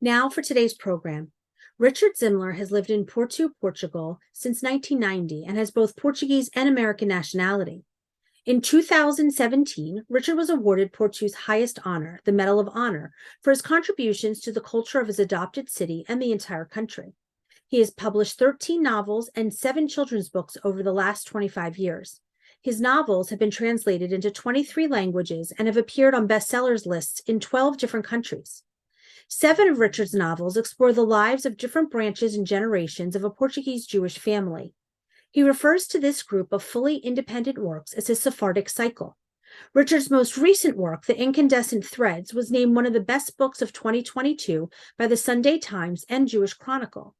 Now for today's program. Richard Zimler has lived in Porto, Portugal since 1990 and has both Portuguese and American nationality. In 2017, Richard was awarded Porto's highest honor, the Medal of Honor, for his contributions to the culture of his adopted city and the entire country. He has published 13 novels and 7 children's books over the last 25 years. His novels have been translated into 23 languages and have appeared on bestsellers lists in 12 different countries. 7 of Richard's novels explore the lives of different branches and generations of a Portuguese Jewish family. He refers to this group of fully independent works as his Sephardic Cycle. Richard's most recent work, The Incandescent Threads, was named one of the best books of 2022 by the Sunday Times and Jewish Chronicle.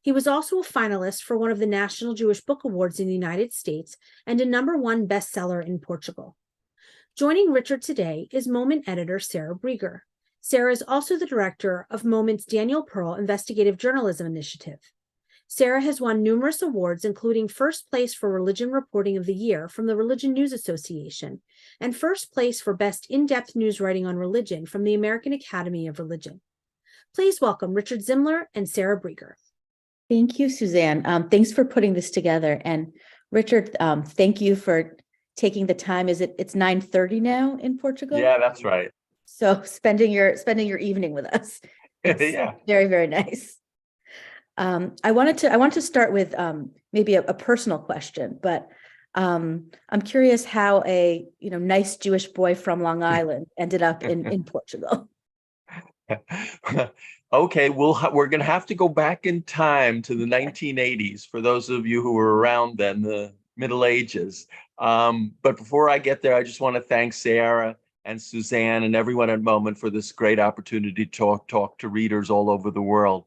He was also a finalist for one of the National Jewish Book Awards in the United States and a #1 bestseller in Portugal. Joining Richard today is Moment Editor Sarah Breger. Sarah is also the director of Moment's Daniel Pearl Investigative Journalism Initiative. Sarah has won numerous awards, including first place for Religion Reporting of the Year from the Religion News Association and first place for Best In-Depth News Writing on Religion from the American Academy of Religion. Please welcome Richard Zimler and Sarah Breger. Thank you, Suzanne. Thanks for putting this together. And Richard, thank you for taking the time. It's 9:30 now in Portugal? Yeah, that's right. So spending your evening with us. Yeah. Very, very nice. I wanted to start with maybe a personal question, but I'm curious how a nice Jewish boy from Long Island ended up in Portugal. Okay, we're going to have to go back in time to the 1980s for those of you who were around then, the Middle Ages. But before I get there, I just want to thank Sarah and Suzanne and everyone at Moment for this great opportunity to talk to readers all over the world.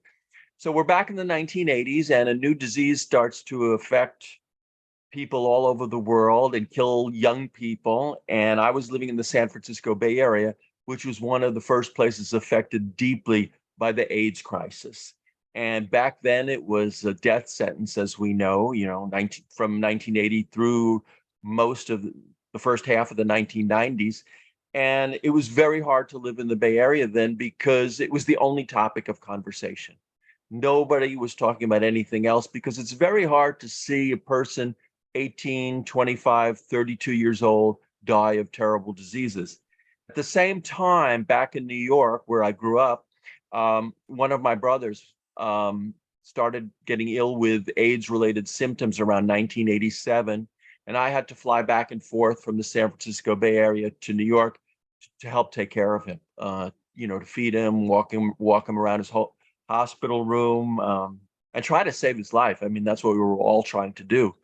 So we're back in the 1980s and a new disease starts to affect people all over the world and kill young people. And I was living in the San Francisco Bay Area, which was one of the first places affected deeply by the AIDS crisis. And back then it was a death sentence, as we know, from 1980 through most of the first half of the 1990s. And it was very hard to live in the Bay Area then because it was the only topic of conversation. Nobody was talking about anything else because it's very hard to see a person 18, 25, 32 years old die of terrible diseases. At the same time, back in New York, where I grew up, one of my brothers started getting ill with AIDS-related symptoms around 1987, and I had to fly back and forth from the San Francisco Bay Area to New York to help take care of him, to feed him, walk him around his whole hospital room, and try to save his life. I mean, that's what we were all trying to do.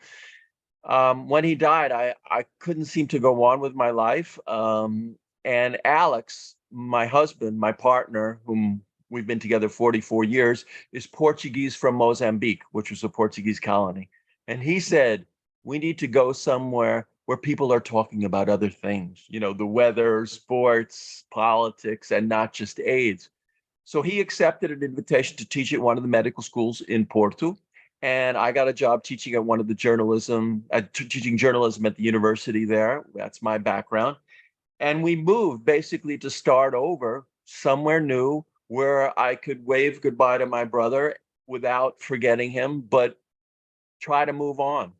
When he died, I couldn't seem to go on with my life. And Alex, my husband, my partner, whom we've been together 44 years, is Portuguese from Mozambique, which was a Portuguese colony. And he said, we need to go somewhere where people are talking about other things, the weather, sports, politics, and not just AIDS. So he accepted an invitation to teach at one of the medical schools in Porto. And I got a job teaching at one of the teaching journalism at the university there. That's my background. And we moved basically to start over somewhere new where I could wave goodbye to my brother without forgetting him, but try to move on.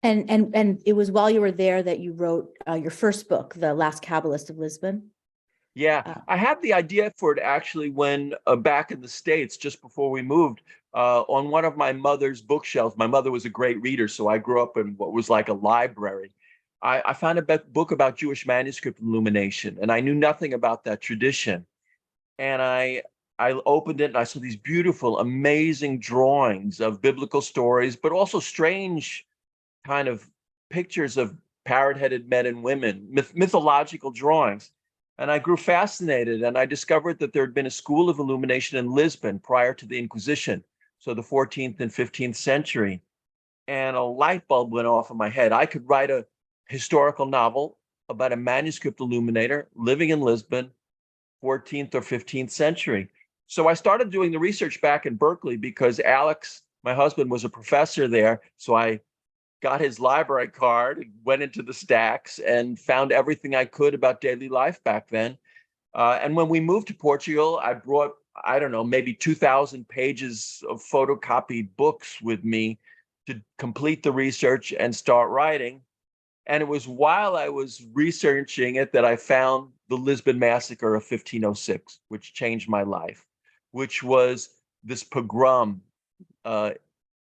And it was while you were there that you wrote your first book, The Last Kabbalist of Lisbon? Yeah, I had the idea for it actually when back in the States, just before we moved, on one of my mother's bookshelves. My mother was a great reader, so I grew up in what was like a library. I found a book about Jewish manuscript illumination, and I knew nothing about that tradition. And I opened it and I saw these beautiful, amazing drawings of biblical stories, but also strange kind of pictures of parrot-headed men and women, mythological drawings. And I grew fascinated, and I discovered that there had been a school of illumination in Lisbon prior to the Inquisition, so the 14th and 15th century. And a light bulb went off in my head. I could write a historical novel about a manuscript illuminator living in Lisbon, 14th or 15th century. So I started doing the research back in Berkeley because Alex, my husband, was a professor there. So I got his library card, went into the stacks and found everything I could about daily life back then. And when we moved to Portugal, I brought, I don't know, maybe 2,000 pages of photocopied books with me to complete the research and start writing. And it was while I was researching it that I found the Lisbon Massacre of 1506, which changed my life, which was this pogrom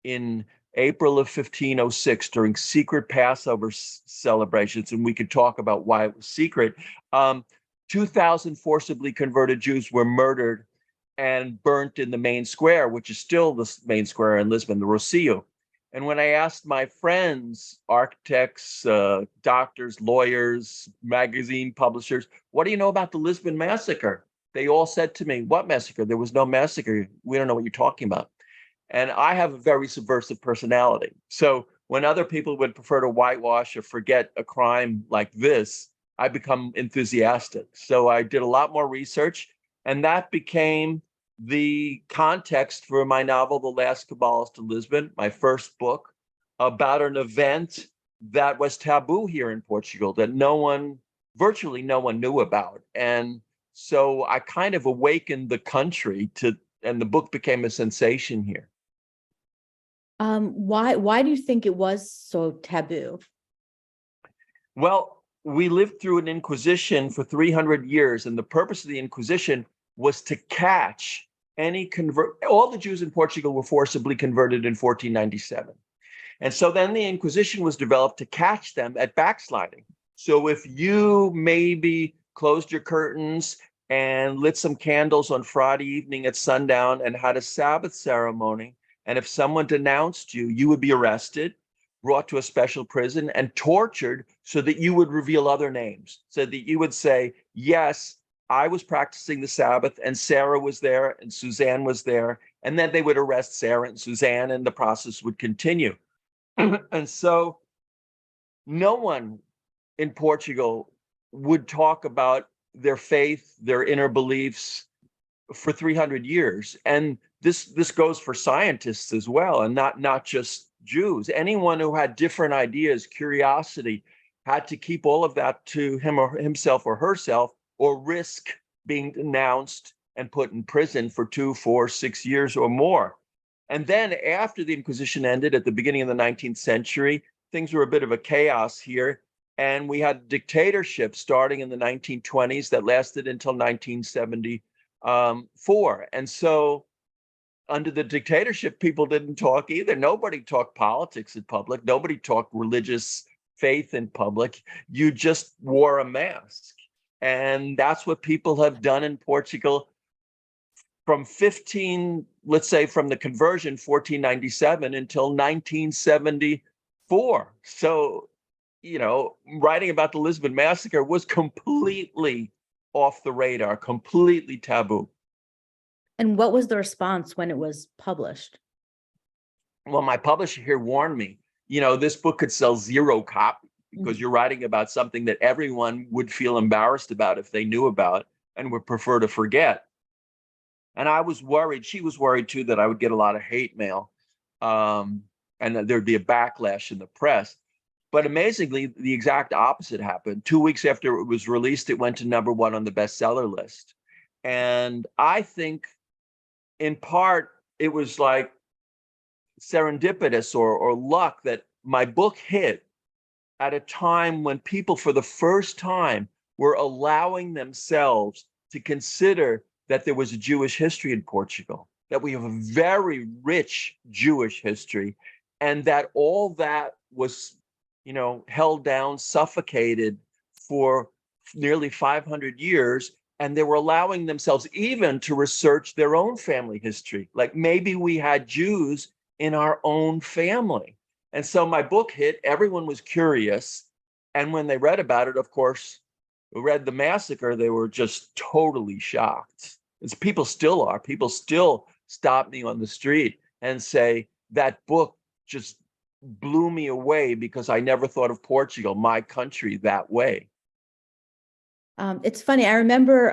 in April of 1506 during secret Passover celebrations. And we could talk about why it was secret. 2,000 forcibly converted Jews were murdered and burnt in the main square, which is still the main square in Lisbon, the Rocio. And when I asked my friends, architects, doctors, lawyers, magazine publishers, what do you know about the Lisbon Massacre? They all said to me, what massacre? There was no massacre. We don't know what you're talking about. And I have a very subversive personality. So when other people would prefer to whitewash or forget a crime like this, I become enthusiastic. So I did a lot more research, and that became the context for my novel, The Last Kabbalist of Lisbon, my first book about an event that was taboo here in Portugal that virtually no one knew about. And so I kind of awakened the country and the book became a sensation here. Why do you think it was so taboo? Well, we lived through an Inquisition for 300 years, and the purpose of the Inquisition was to catch all the Jews in Portugal were forcibly converted in 1497. And so then the Inquisition was developed to catch them at backsliding. So if you maybe closed your curtains and lit some candles on Friday evening at sundown and had a Sabbath ceremony, and if someone denounced you, you would be arrested, brought to a special prison, and tortured so that you would reveal other names, so that you would say, yes, I was practicing the Sabbath, and Sarah was there, and Suzanne was there, and then they would arrest Sarah and Suzanne, and the process would continue. And so no one in Portugal would talk about their faith, their inner beliefs for 300 years. And this goes for scientists as well, and not just Jews. Anyone who had different ideas, curiosity, had to keep all of that to himself or herself, or risk being denounced and put in prison for 2, 4, 6 years or more. And then after the Inquisition ended at the beginning of the 19th century, things were a bit of a chaos here. And we had dictatorship starting in the 1920s that lasted until 1974. And so under the dictatorship, people didn't talk either. Nobody talked politics in public. Nobody talked religious faith in public. You just wore a mask. And that's what people have done in Portugal from let's say from the conversion, 1497 until 1974. So, writing about the Lisbon Massacre was completely off the radar, completely taboo. And what was the response when it was published? Well, my publisher here warned me, this book could sell 0 copies because you're writing about something that everyone would feel embarrassed about if they knew about and would prefer to forget. And I was worried. She was worried too that I would get a lot of hate mail, and that there'd be a backlash in the press. But amazingly, the exact opposite happened. 2 weeks after it was released, it went to #1 on the bestseller list. And I think in part, it was like serendipitous or luck that my book hit at a time when people for the first time were allowing themselves to consider that there was a Jewish history in Portugal, that we have a very rich Jewish history, and that all that was, held down, suffocated for nearly 500 years. And they were allowing themselves even to research their own family history. Like maybe we had Jews in our own family. And so my book hit, everyone was curious. And when they read about it, of course, read the massacre, they were just totally shocked. As people still are. People still stop me on the street and say, that book just blew me away because I never thought of Portugal, my country, that way. It's funny. I remember,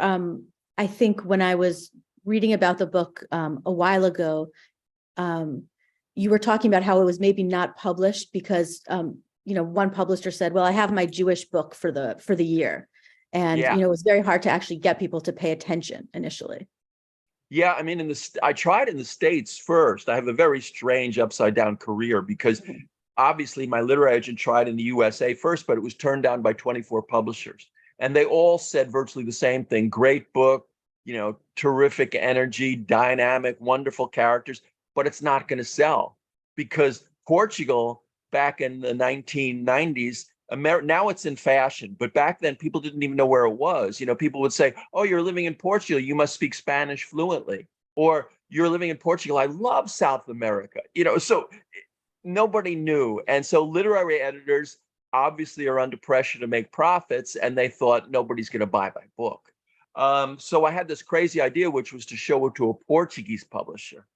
I think when I was reading about the book a while ago, you were talking about how it was maybe not published because, one publisher said, well, I have my Jewish book for the year. And, Yeah. it was very hard to actually get people to pay attention initially. Yeah, I mean, I tried in the States first. I have a very strange upside down career because obviously my literary agent tried in the USA first, but it was turned down by 24 publishers. And they all said virtually the same thing. Great book, terrific energy, dynamic, wonderful characters, but it's not going to sell because Portugal back in the 1990s, now it's in fashion, but back then people didn't even know where it was. People would say, "Oh, you're living in Portugal, you must speak Spanish fluently," or "You're living in Portugal, I love South America." So nobody knew. And so literary editors obviously are under pressure to make profits, and they thought nobody's going to buy my book. So I had this crazy idea, which was to show it to a Portuguese publisher,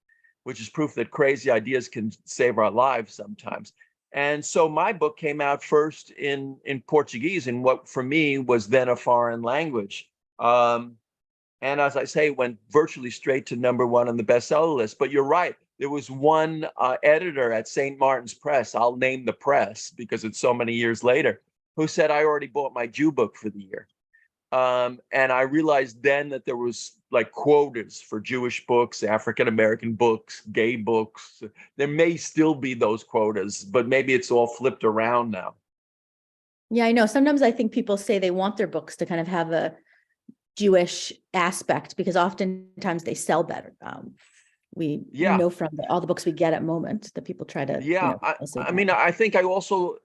which is proof that crazy ideas can save our lives sometimes. And so my book came out first in Portuguese, in what for me was then a foreign language. And as I say, went virtually straight to #1 on the bestseller list. But you're right. There was one editor at St. Martin's Press, I'll name the press because it's so many years later, who said, "I already bought my Jew book for the year." And I realized then that there was like quotas for Jewish books, African-American books, gay books. There may still be those quotas, but maybe it's all flipped around now. Yeah, I know. Sometimes I think people say they want their books to kind of have a Jewish aspect because oftentimes they sell better. We know from all the books we get at Moment that people try to. Yeah, I mean, I think I also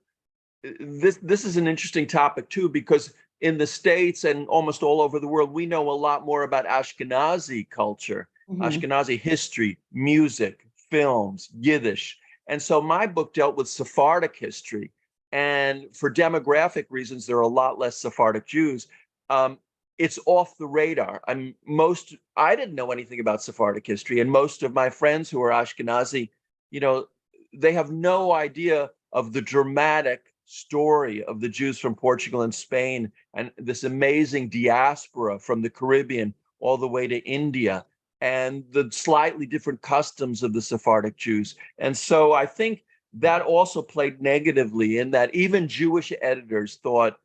this is an interesting topic too, because in the States and almost all over the world, we know a lot more about Ashkenazi culture, Ashkenazi history, music, films, Yiddish. And so my book dealt with Sephardic history. And for demographic reasons, there are a lot less Sephardic Jews. It's off the radar. I didn't know anything about Sephardic history. And most of my friends who are Ashkenazi, they have no idea of the dramatic story of the Jews from Portugal and Spain and this amazing diaspora from the Caribbean all the way to India and the slightly different customs of the Sephardic Jews. And so I think that also played negatively in that even Jewish editors thought,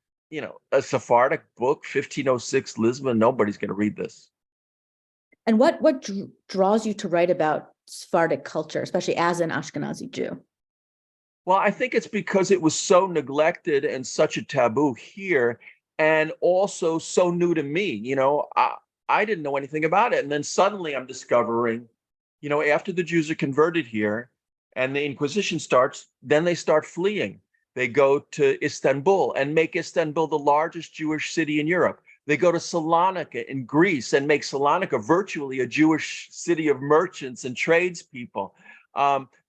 a Sephardic book, 1506 Lisbon, nobody's going to read this. And what draws you to write about Sephardic culture, especially as an Ashkenazi Jew? Well, I think it's because it was so neglected and such a taboo here, and also so new to me. I didn't know anything about it. And then suddenly I'm discovering, after the Jews are converted here and the Inquisition starts, then they start fleeing. They go to Istanbul and make Istanbul the largest Jewish city in Europe. They go to Salonika in Greece and make Salonika virtually a Jewish city of merchants and tradespeople.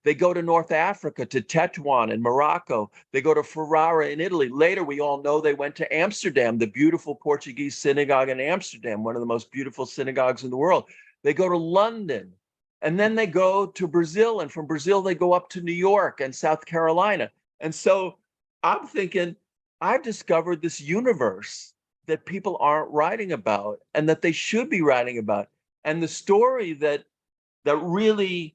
They go to North Africa, to Tetuan in Morocco. They go to Ferrara in Italy. Later, we all know they went to Amsterdam, the beautiful Portuguese synagogue in Amsterdam, one of the most beautiful synagogues in the world. They go to London, and then they go to Brazil. And from Brazil, they go up to New York and South Carolina. And so I'm thinking, I've discovered this universe that people aren't writing about and that they should be writing about. And the story that really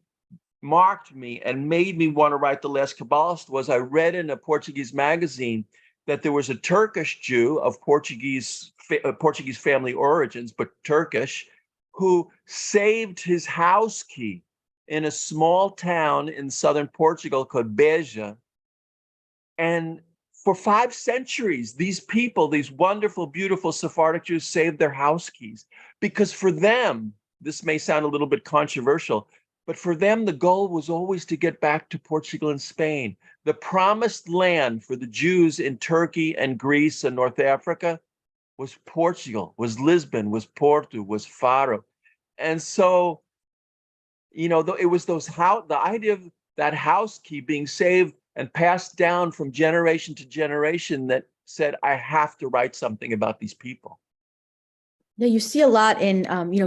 marked me and made me want to write The Last Kabbalist was I read in a Portuguese magazine that there was a Turkish Jew of Portuguese family origins, but Turkish, who saved his house key in a small town in southern Portugal called Beja. And for 5 centuries, these people, these wonderful, beautiful Sephardic Jews saved their house keys because for them, this may sound a little bit controversial, but for them, the goal was always to get back to Portugal and Spain. The promised land for the Jews in Turkey and Greece and North Africa was Portugal, was Lisbon, was Porto, was Faro. And so, it was the idea of that house key being saved and passed down from generation to generation that said, I have to write something about these people. Yeah, you see a lot in,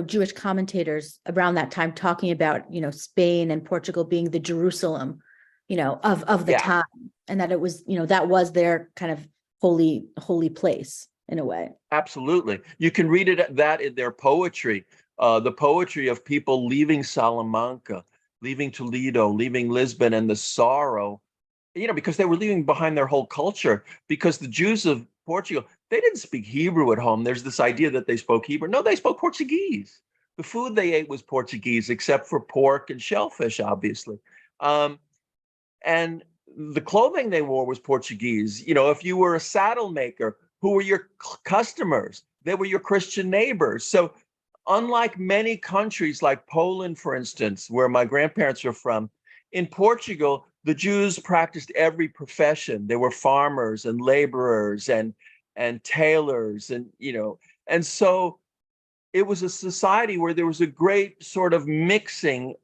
Jewish commentators around that time talking about, Spain and Portugal being the Jerusalem, of the time, and that it was, that was their kind of holy place in a way. Absolutely. You can read that in their poetry, the poetry of people leaving Salamanca, leaving Toledo, leaving Lisbon, and the sorrow, because they were leaving behind their whole culture, because the Jews of Portugal, they didn't speak Hebrew at home. There's this idea that they spoke Hebrew. No, they spoke Portuguese. The food they ate was Portuguese, except for pork and shellfish, obviously. And the clothing they wore was Portuguese. You know, if you were a saddle maker, who were your customers? They were your Christian neighbors. So unlike many countries like Poland, for instance, where my grandparents are from, in Portugal, the Jews practiced every profession. They were farmers and laborers and tailors and, you know, and so it was a society where there was a great sort of mixing,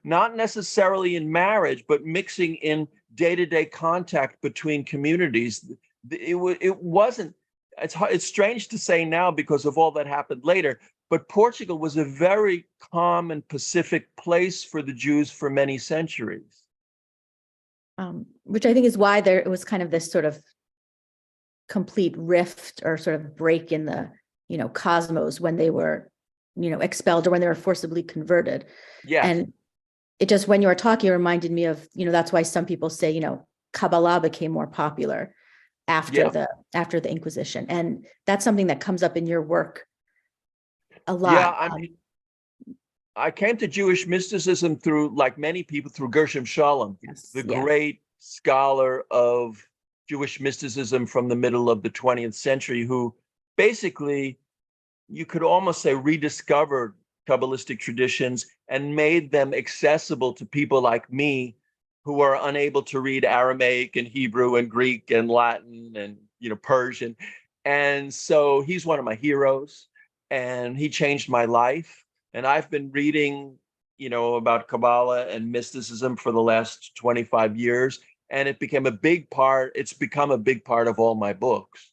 not necessarily in marriage, but mixing in day-to-day contact between communities. It wasn't, it's strange to say now because of all that happened later, but Portugal was a very calm and pacific place for the Jews for many centuries. Which I think is why it was kind of this sort of complete rift or sort of break in the, you know, cosmos when they were, you know, expelled or when they were forcibly converted. Yes. And it just, when you were talking, it reminded me of, you know, that's why some people say, you know, Kabbalah became more popular after the Inquisition. And that's something that comes up in your work a lot. Yeah, I came to Jewish mysticism through, like many people, through Gershom Scholem, the great scholar of Jewish mysticism from the middle of the 20th century, who basically, you could almost say, rediscovered Kabbalistic traditions and made them accessible to people like me who are unable to read Aramaic and Hebrew and Greek and Latin and, you know, Persian. And so he's one of my heroes, and he changed my life. And I've been reading, you know, about Kabbalah and mysticism for the last 25 years. And it's become a big part of all my books.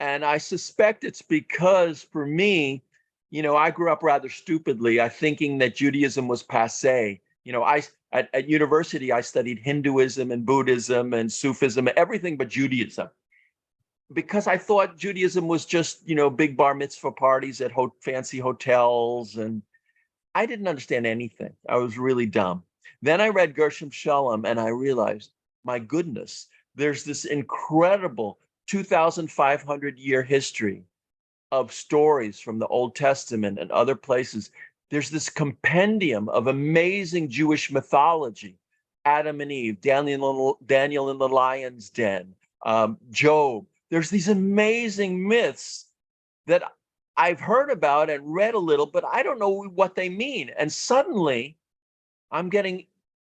And I suspect it's because, for me, you know, I grew up rather stupidly, thinking that Judaism was passé. You know, at university, I studied Hinduism and Buddhism and Sufism, everything but Judaism, because I thought Judaism was just, you know, big bar mitzvah parties at fancy hotels. And I didn't understand anything. I was really dumb. Then I read Gershom Scholem and I realized, my goodness, there's this incredible 2,500 year history of stories from the Old Testament and other places. There's this compendium of amazing Jewish mythology: Adam and Eve, Daniel in the lion's den, Job. There's these amazing myths that I've heard about and read a little, but I don't know what they mean. And suddenly I'm getting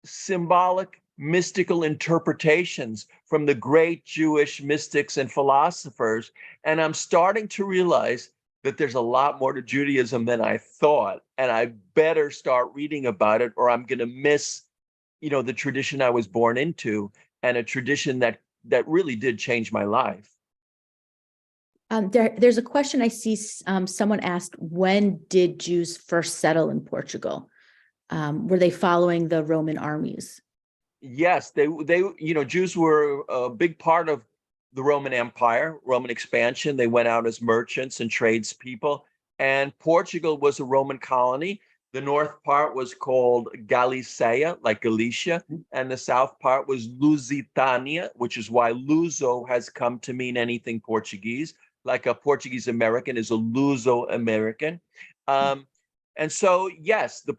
symbolic, mystical interpretations from the great Jewish mystics and philosophers. And I'm starting to realize that there's a lot more to Judaism than I thought. And I better start reading about it, or I'm going to miss, you know, the tradition I was born into, and a tradition that really did change my life. There's a question I see. Someone asked, when did Jews first settle in Portugal? Were they following the Roman armies? Yes, they, you know, Jews were a big part of the Roman Empire, Roman expansion. They went out as merchants and tradespeople, and Portugal was a Roman colony. The north part was called Galicia, like Galicia, and the south part was Lusitania, which is why Luso has come to mean anything Portuguese. Like a Portuguese American is a Luso American. And so, yes, the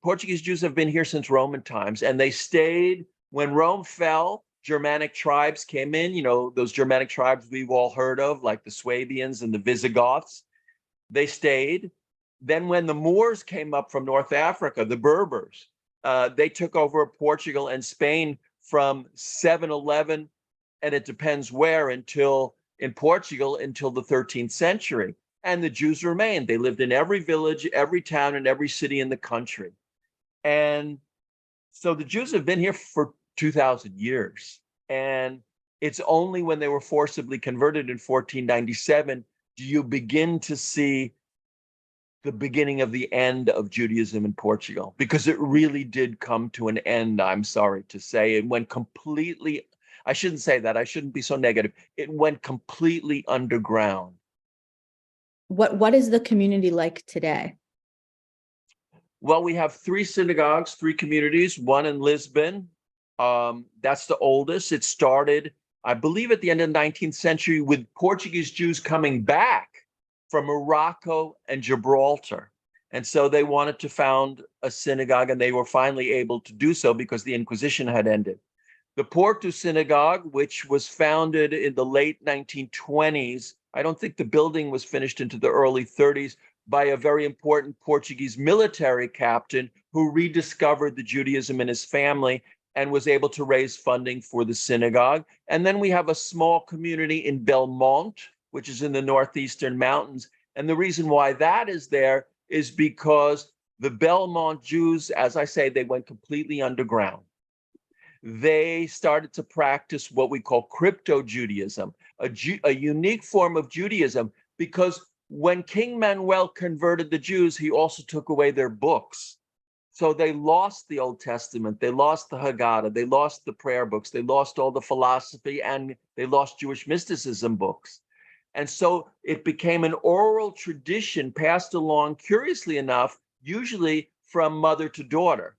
Portuguese Jews have been here since Roman times, and they stayed. When Rome fell, Germanic tribes came in, you know, those Germanic tribes we've all heard of, like the Swabians and the Visigoths. They stayed. Then when the Moors came up from North Africa, the Berbers, they took over Portugal and Spain from 711, and it depends where, in Portugal until the 13th century. And the Jews remained. They lived in every village, every town, and every city in the country. And so the Jews have been here for 2,000 years. And it's only when they were forcibly converted in 1497 do you begin to see the beginning of the end of Judaism in Portugal, because it really did come to an end, I'm sorry to say. It went completely, I shouldn't say that, I shouldn't be so negative. It went completely underground. What is the community like today? Well, we have 3 synagogues, 3 communities, one in Lisbon. That's the oldest. It started I believe at the end of the 19th century, with Portuguese Jews coming back from Morocco and Gibraltar. And so they wanted to found a synagogue, and they were finally able to do so because the Inquisition had ended. The Porto Synagogue, which was founded in the late 1920s, I don't think the building was finished into the early 30s, by a very important Portuguese military captain who rediscovered the Judaism in his family and was able to raise funding for the synagogue. And then we have a small community in Belmont, which is in the northeastern mountains. And the reason why that is there is because the Belmont Jews, as I say, they went completely underground. They started to practice what we call crypto-Judaism, a unique form of Judaism, because when King Manuel converted the Jews, he also took away their books. So they lost the Old Testament, they lost the Haggadah, they lost the prayer books, they lost all the philosophy, and they lost Jewish mysticism books. And so it became an oral tradition passed along, curiously enough, usually from mother to daughter.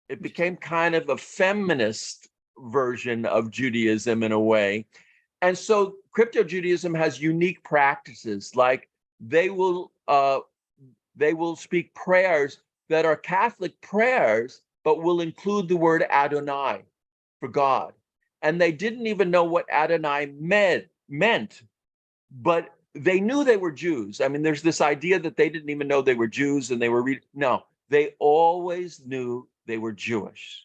It became kind of a feminist version of Judaism in a way. And so crypto-Judaism has unique practices, like they will speak prayers that are Catholic prayers, but will include the word Adonai for God. And they didn't even know what Adonai meant, but they knew they were Jews. I mean, there's this idea that they didn't even know they were Jews and they were no, they always knew they were Jewish.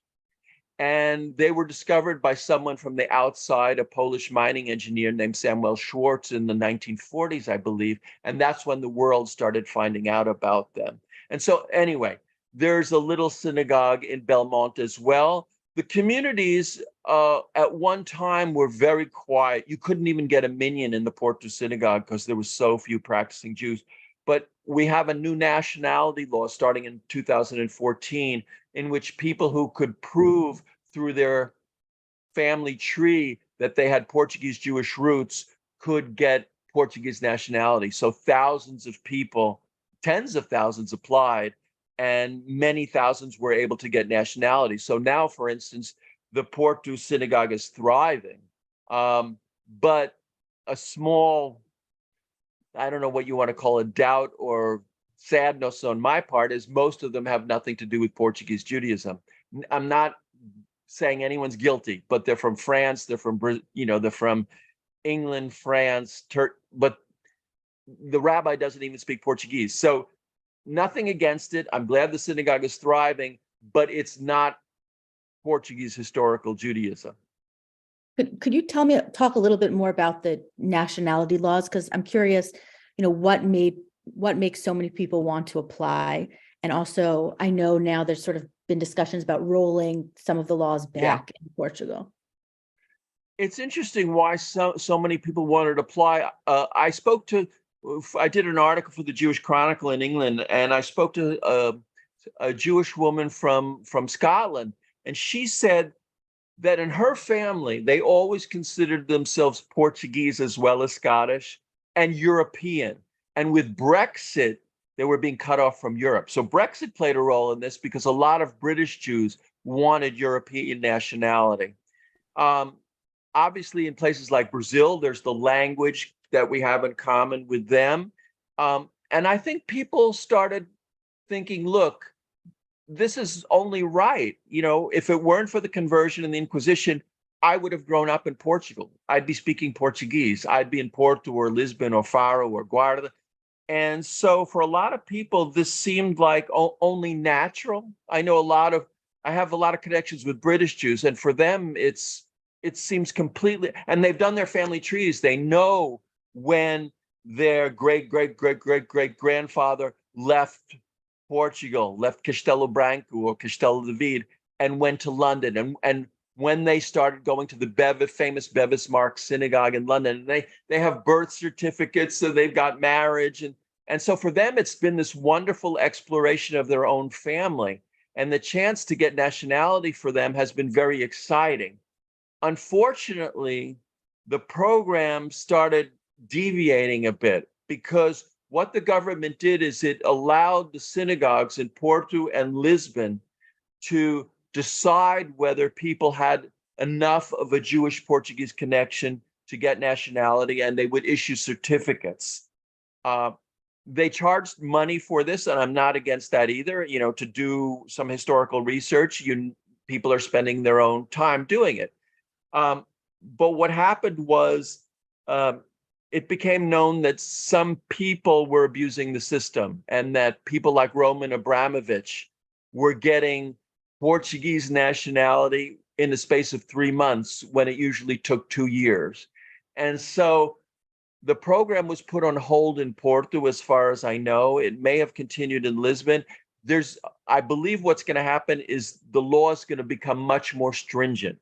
And they were discovered by someone from the outside, a Polish mining engineer named Samuel Schwartz in the 1940s, I believe. And that's when the world started finding out about them. And so anyway, there's a little synagogue in Belmont as well. The communities at one time were very quiet. You couldn't even get a minyan in the Porto synagogue because there were so few practicing Jews. But we have a new nationality law starting in 2014, in which people who could prove through their family tree that they had Portuguese Jewish roots could get Portuguese nationality. So thousands of people, tens of thousands applied, and many thousands were able to get nationality. So now, for instance, the Porto synagogue is thriving, but a small, I don't know what you want to call it, doubt or sadness on my part is most of them have nothing to do with Portuguese Judaism. I'm not saying anyone's guilty, but they're from France, they're from, they're from England, France, but the rabbi doesn't even speak Portuguese. So nothing against it. I'm glad the synagogue is thriving, but it's not Portuguese historical Judaism. Could you talk a little bit more about the nationality laws? Because I'm curious, what makes so many people want to apply? And also, I know now there's sort of been discussions about rolling some of the laws back in Portugal. It's interesting why so many people wanted to apply. I did an article for the Jewish Chronicle in England, and I spoke to a Jewish woman from Scotland, and she said that in her family, they always considered themselves Portuguese as well as Scottish and European. And with Brexit, they were being cut off from Europe. So Brexit played a role in this because a lot of British Jews wanted European nationality. Obviously, in places like Brazil, there's the language that we have in common with them. And I think people started thinking, look, this is only right. If it weren't for the conversion and the Inquisition, I would have grown up in Portugal. I'd be speaking Portuguese. I'd be in Porto or Lisbon or Faro or Guarda. And so for a lot of people, this seemed like only natural. I have a lot of connections with British Jews, and for them, it seems completely, and they've done their family trees. They know when their great-great-great-great-great-grandfather left Portugal, left Castelo Branco or Castelo de Vide, and went to London. And when they started going to the famous Bevis Mark Synagogue in London, they have birth certificates, so they've got marriage. And so for them, it's been this wonderful exploration of their own family. And the chance to get nationality for them has been very exciting. Unfortunately, the program started deviating a bit because what the government did is it allowed the synagogues in Porto and Lisbon to decide whether people had enough of a Jewish Portuguese connection to get nationality, and they would issue certificates. They charged money for this, and I'm not against that either. To do some historical research, people are spending their own time doing it. But what happened was it became known that some people were abusing the system, and that people like Roman Abramovich were getting Portuguese nationality in the space of 3 months when it usually took 2 years. And so the program was put on hold in Porto, as far as I know. It may have continued in Lisbon. I believe what's going to happen is the law is going to become much more stringent,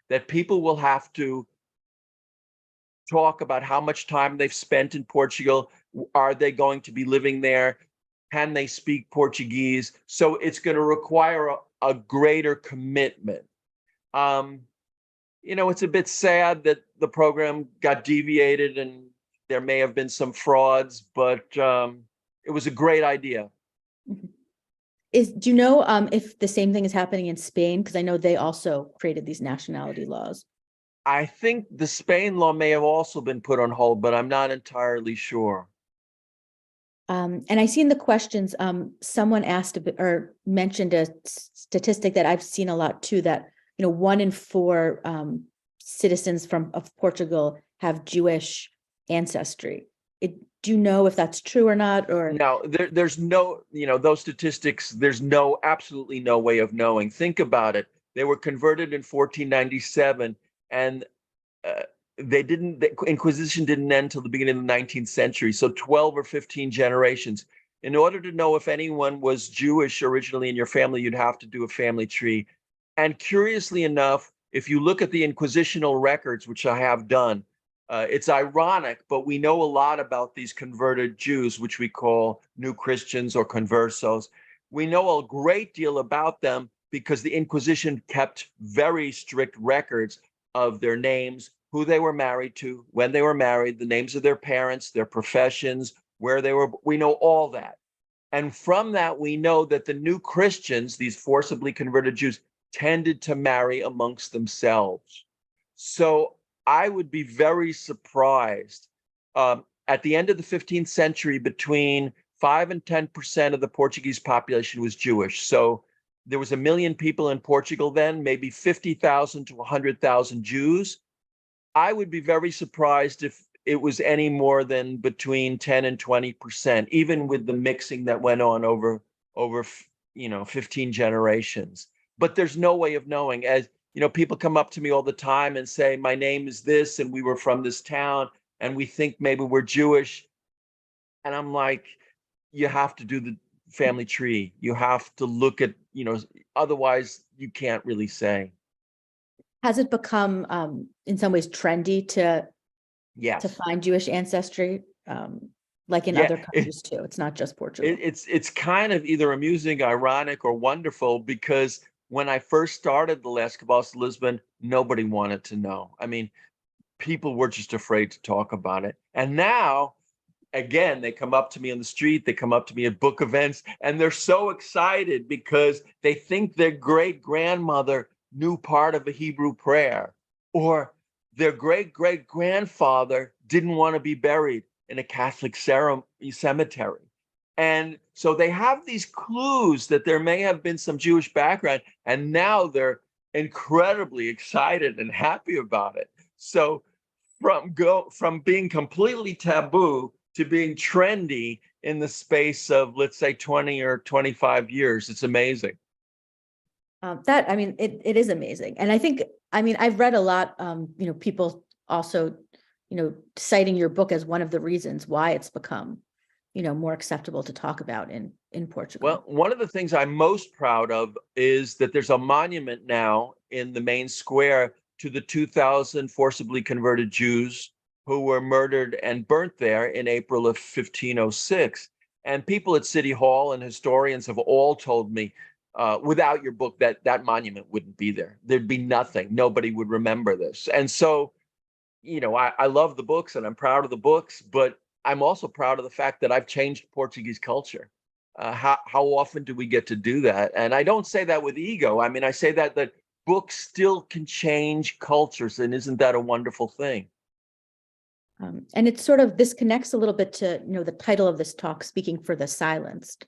that people will have to talk about how much time they've spent in Portugal. Are they going to be living there? Can they speak Portuguese? So it's going to require a greater commitment. It's a bit sad that the program got deviated and there may have been some frauds, but it was a great idea. Do you know if the same thing is happening in Spain? Because I know they also created these nationality laws. I think the Spain law may have also been put on hold, but I'm not entirely sure. And I see in the questions, someone asked or mentioned a statistic that I've seen a lot too, that 1 in 4 citizens of Portugal have Jewish ancestry. Do you know if that's true or not? Or no, there's no, those statistics, there's absolutely no way of knowing. Think about it. They were converted in 1497, and the Inquisition didn't end until the beginning of the 19th century. So 12 or 15 generations. In order to know if anyone was Jewish originally in your family, you'd have to do a family tree. And curiously enough, if you look at the Inquisitional records, which I have done, it's ironic, but we know a lot about these converted Jews, which we call new Christians or conversos. We know a great deal about them because the Inquisition kept very strict records of their names, who they were married to, when they were married, the names of their parents, their professions, where they were. We know all that. And from that, we know that the new Christians, these forcibly converted Jews, tended to marry amongst themselves. So I would be very surprised. At the end of the 15th century, between 5 and 10% of the Portuguese population was Jewish. So there was 1 million people in Portugal then, maybe 50,000 to 100,000 Jews. I would be very surprised if it was any more than between 10 and 20%, even with the mixing that went on over 15 generations. But there's no way of knowing. As people come up to me all the time and say, my name is this, and we were from this town, and we think maybe we're Jewish. And I'm like, you have to do the family tree. You have to look at, otherwise you can't really say. Has it become, in some ways, trendy to find Jewish ancestry, like in other countries too? It's not just Portugal. It's kind of either amusing, ironic, or wonderful, because when I first started the last Kabbalist of Lisbon, nobody wanted to know. I mean, people were just afraid to talk about it. And now, again, they come up to me on the street, they come up to me at book events, and they're so excited because they think their great-grandmother knew part of a Hebrew prayer, or their great-great-grandfather didn't want to be buried in a Catholic cemetery. And so they have these clues that there may have been some Jewish background, and now they're incredibly excited and happy about it. So from being completely taboo to being trendy in the space of, let's say, 20 or 25 years, it's amazing. It is amazing. And I think, I've read a lot, people also, citing your book as one of the reasons why it's become, more acceptable to talk about in Portugal. Well, one of the things I'm most proud of is that there's a monument now in the main square to the 2,000 forcibly converted Jews who were murdered and burnt there in April of 1506. And people at City Hall and historians have all told me, without your book, that monument wouldn't be there. There'd be nothing. Nobody would remember this. And so, I love the books and I'm proud of the books, but I'm also proud of the fact that I've changed Portuguese culture. How often do we get to do that? And I don't say that with ego. I say that books still can change cultures, and isn't that a wonderful thing? And it's sort of, this connects a little bit to, the title of this talk, Speaking for the Silenced.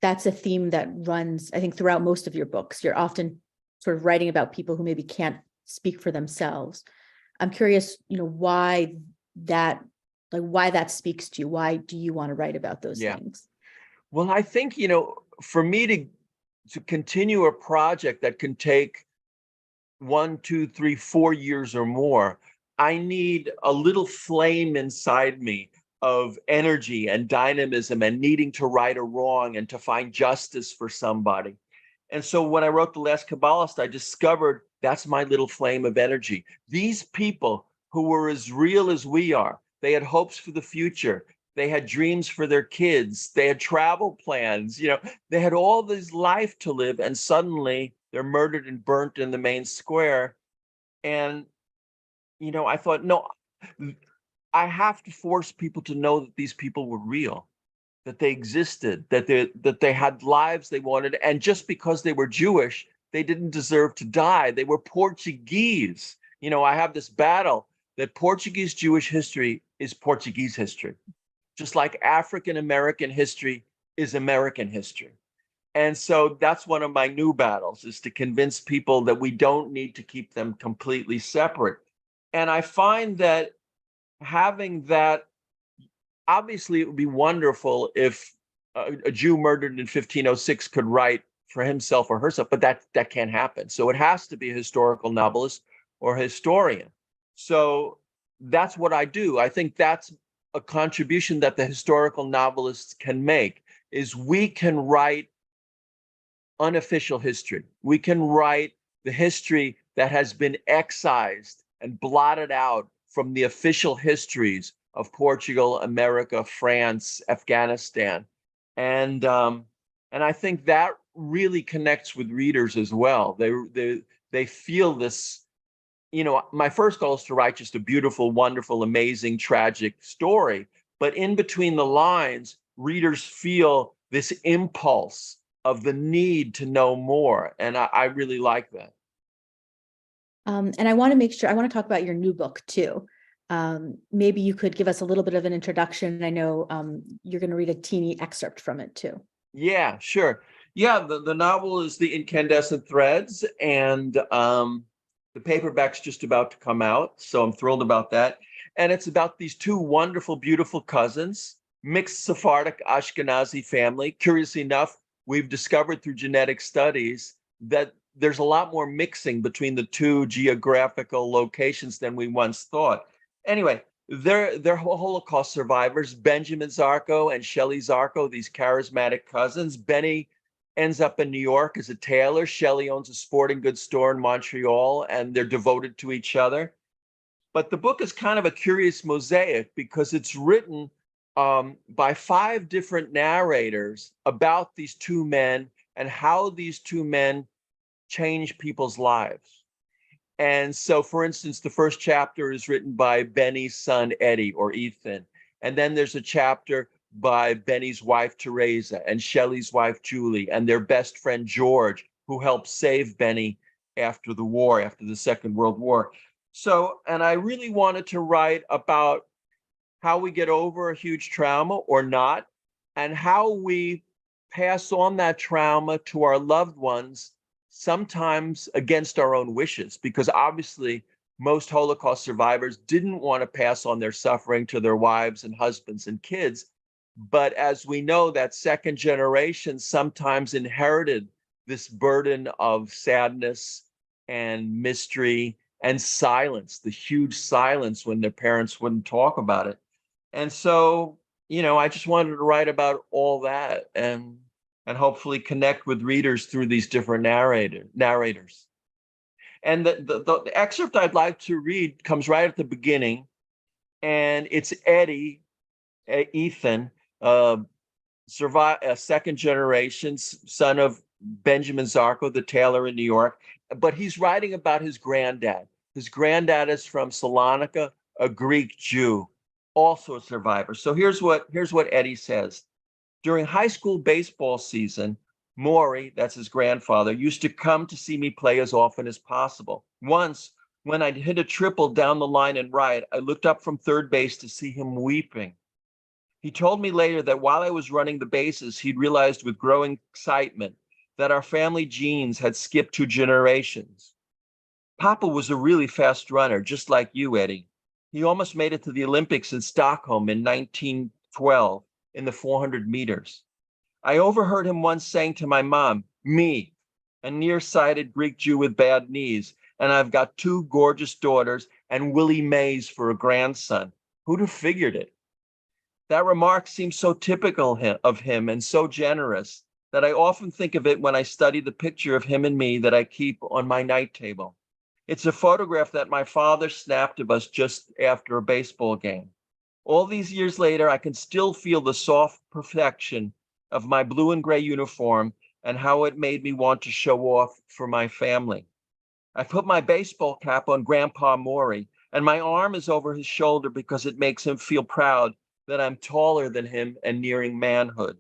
That's a theme that runs, I think, throughout most of your books. You're often sort of writing about people who maybe can't speak for themselves. I'm curious, why that speaks to you. Why do you want to write about those things? Well, I think, for me to continue a project that can take 1, 2, 3, 4 years or more, I need a little flame inside me of energy and dynamism and needing to right a wrong and to find justice for somebody. And so when I wrote The Last Kabbalist, I discovered that's my little flame of energy. These people who were as real as we are, they had hopes for the future. They had dreams for their kids. They had travel plans. They had all this life to live, and suddenly they're murdered and burnt in the main square. And, I thought, no, I have to force people to know that these people were real, that they existed, that they had lives they wanted. And just because they were Jewish, they didn't deserve to die. They were Portuguese. I have this battle that Portuguese Jewish history is Portuguese history, just like African American history is American history. And so that's one of my new battles, is to convince people that we don't need to keep them completely separate. And I find that having that, obviously it would be wonderful if a Jew murdered in 1506 could write for himself or herself, but that can't happen. So it has to be a historical novelist or historian. So that's what I do. I think that's a contribution that the historical novelists can make, is we can write unofficial history. We can write the history that has been excised and blotted out from the official histories of Portugal, America, France, Afghanistan. And I think that really connects with readers as well. They feel this. My first goal is to write just a beautiful, wonderful, amazing, tragic story. But in between the lines, readers feel this impulse of the need to know more. And I really like that. And I want to talk about your new book too. Maybe you could give us a little bit of an introduction. I know you're going to read a teeny excerpt from it too. Yeah, sure. Yeah, the novel is The Incandescent Threads, and the paperback's just about to come out, so I'm thrilled about that. And it's about these two wonderful, beautiful cousins, mixed Sephardic Ashkenazi family. Curiously enough, we've discovered through genetic studies that there's a lot more mixing between the two geographical locations than we once thought. Anyway, they're Holocaust survivors, Benjamin Zarco and Shelley Zarco, these charismatic cousins. Benny ends up in New York as a tailor. Shelley owns a sporting goods store in Montreal, and they're devoted to each other. But the book is kind of a curious mosaic because it's written by 5 different narrators about these two men and how these two men change people's lives. And so, for instance, the first chapter is written by Benny's son, Eddie, or Ethan. And then there's a chapter by Benny's wife, Teresa, and Shelley's wife, Julie, and their best friend, George, who helped save Benny after the war, after the Second World War. So, and I really wanted to write about how we get over a huge trauma or not, and how we pass on that trauma to our loved ones, sometimes against our own wishes, because obviously most Holocaust survivors didn't want to pass on their suffering to their wives and husbands and kids. But as we know, that second generation sometimes inherited this burden of sadness and mystery and silence, the huge silence when their parents wouldn't talk about it. And so, I just wanted to write about all that and hopefully connect with readers through these different narrators. And the excerpt I'd like to read comes right at the beginning, and it's Eddie, Ethan, a second generation son of Benjamin Zarco, the tailor in New York, but he's writing about his granddad. His granddad is from Salonika, a Greek Jew, also a survivor. So here's what Eddie says. During high school baseball season, Maury, that's his grandfather, used to come to see me play as often as possible. Once, when I'd hit a triple down the line and right, I looked up from third base to see him weeping. He told me later that while I was running the bases, he'd realized with growing excitement that our family genes had skipped 2 generations. Papa was a really fast runner, just like you, Eddie. He almost made it to the Olympics in Stockholm in 1912 in the 400 meters. I overheard him once saying to my mom, me, a nearsighted Greek Jew with bad knees, and I've got 2 gorgeous daughters and Willie Mays for a grandson. Who'd have figured it? That remark seems so typical of him and so generous that I often think of it when I study the picture of him and me that I keep on my night table. It's a photograph that my father snapped of us just after a baseball game. All these years later, I can still feel the soft perfection of my blue and gray uniform and how it made me want to show off for my family. I put my baseball cap on Grandpa Maury, and my arm is over his shoulder because it makes him feel proud that I'm taller than him and nearing manhood.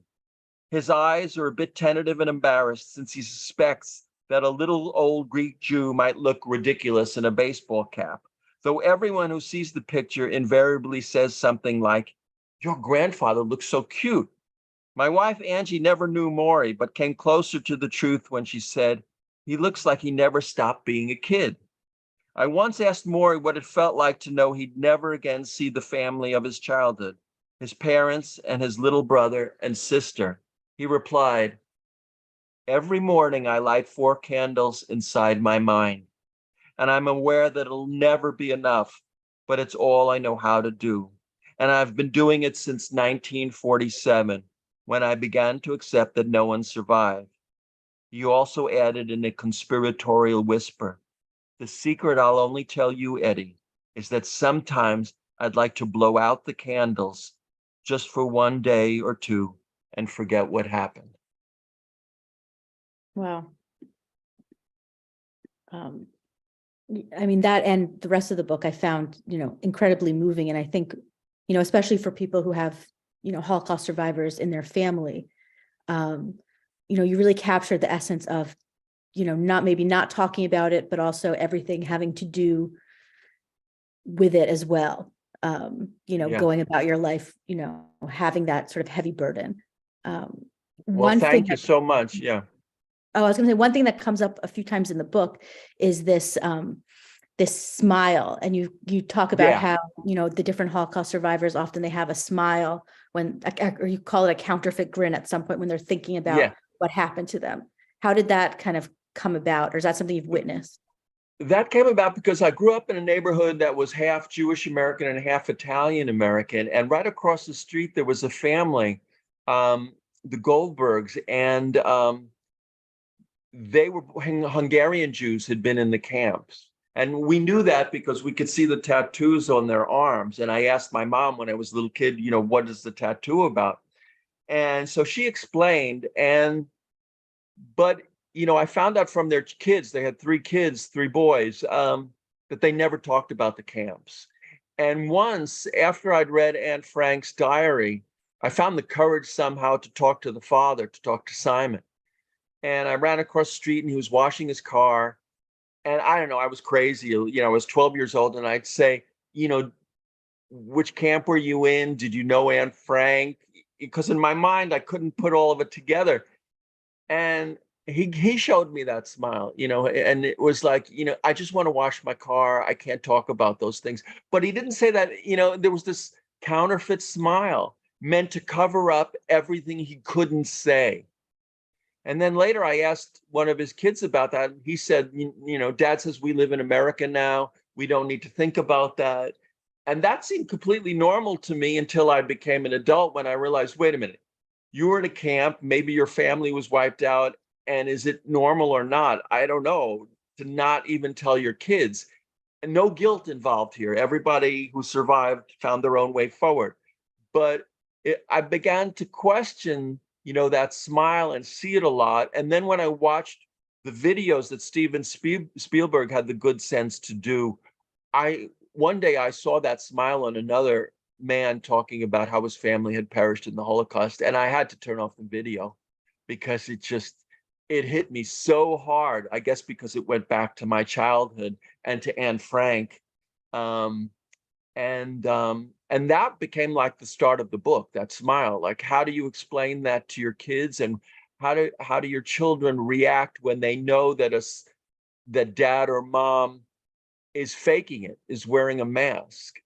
His eyes are a bit tentative and embarrassed since he suspects that a little old Greek Jew might look ridiculous in a baseball cap, though everyone who sees the picture invariably says something like, "Your grandfather looks so cute." My wife Angie never knew Maury, but came closer to the truth when she said, "He looks like he never stopped being a kid." I once asked Maury what it felt like to know he'd never again see the family of his childhood, his parents and his little brother and sister. He replied, "Every morning I light 4 candles inside my mind, and I'm aware that it'll never be enough, but it's all I know how to do. And I've been doing it since 1947, when I began to accept that no one survived." He also added in a conspiratorial whisper, "The secret I'll only tell you, Eddie, is that sometimes I'd like to blow out the candles just for 1 day or 2 and forget what happened." Wow. I mean, that and the rest of the book I found, incredibly moving. And I think, especially for people who have, Holocaust survivors in their family, you really captured the essence of, not talking about it, but also everything having to do with it as well. Yeah. Going about your life, having that sort of heavy burden. Well, thank you so much. Yeah. Oh, I was going to say one thing that comes up a few times in the book is this smile, and you talk about how the different Holocaust survivors often they have a smile when, or you call it a counterfeit grin at some point when they're thinking about what happened to them. How did that kind of come about, or is that something you've witnessed? That came about because I grew up in a neighborhood that was half Jewish American and half Italian American, and right across the street there was a family, the Goldbergs, and they were Hungarian Jews, had been in the camps. And we knew that because we could see the tattoos on their arms. And I asked my mom when I was a little kid, what is the tattoo about? And so she explained. But I found out from their kids, they had 3 kids, 3 boys, that they never talked about the camps. And once, after I'd read Anne Frank's diary, I found the courage somehow to talk to the father, to talk to Simon. And I ran across the street and he was washing his car. And I don't know, I was crazy. I was 12 years old and I'd say, which camp were you in? Did you know Anne Frank? Because in my mind, I couldn't put all of it together. And he showed me that smile, and it was like, I just want to wash my car. I can't talk about those things. But he didn't say that, there was this counterfeit smile meant to cover up everything he couldn't say. And then later I asked one of his kids about that. He said, Dad says we live in America now. We don't need to think about that. And that seemed completely normal to me until I became an adult, when I realized, wait a minute, you were in a camp, maybe your family was wiped out. And is it normal or not? I don't know, to not even tell your kids. And no guilt involved here. Everybody who survived found their own way forward. But I began to question that smile and see it a lot. And then when I watched the videos that Steven Spielberg had the good sense to do, one day I saw that smile on another man talking about how his family had perished in the Holocaust. And I had to turn off the video because it hit me so hard, I guess because it went back to my childhood and to Anne Frank. Um, and that became like the start of the book, that smile. Like, how do you explain that to your kids, and how do your children react when they know that that dad or mom is faking it, is wearing a mask?